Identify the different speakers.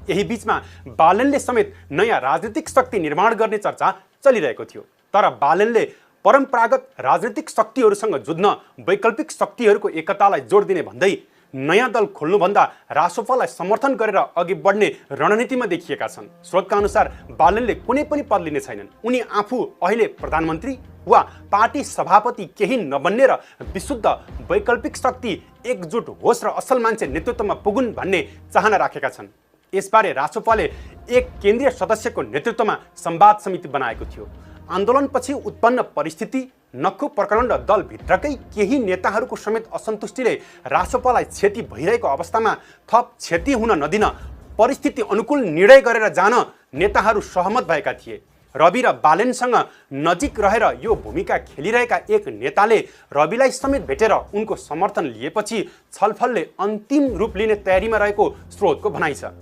Speaker 1: यही बीचमा बालनले समेत नयाँ राजनीतिक शक्ति निर्माण गर्ने चर्चा चलिरहेको थियो। तर बालनले परम्परागत राजनीतिक शक्तिहरूसँग जुझ्न वैकल्पिक शक्तिहरूको एकतालाई जोड दिने भन्दै नयाँ दल खोल्नुभन्दा रासोपालाई समर्थन गरेर अघि बढ्ने रणनीतिमा देखिएका छन्। स्रोतका अनुसार बालनले कुनै पनि पद लिने छैनन्। उनी आफू अहिले प्रधानमन्त्री वा पार्टी सभापति केही नबन्ने र विशुद्ध वैकल्पिक शक्ति एकजुट होस् र असल मान्छे नेतृत्वमा पुगुन् भन्ने चाहना राखेका छन्। यसबारे रासोपाले एक केन्द्रीय सदस्यको नेतृत्वमा संवाद समिति बनाएको थियो। आन्दोलनपछि उत्पन्न परिस्थिति, नक्खु प्रकरण र दलभित्रकै केही नेताहरूको समेत असन्तुष्टिले रासोपालाई क्षति भइरहेको अवस्थामा थप क्षति हुन नदिन परिस्थिति अनुकूल निर्णय गरेर जान नेताहरू सहमत भएका थिए। रवि र बालेनसँग नजिक रहेर यो भूमिका खेलिरहेका एक नेताले रविलाई समेत भेटेर उनको समर्थन लिएपछि छलफलले अन्तिम रूप लिने तयारीमा रहेको स्रोतको भनाइ छ।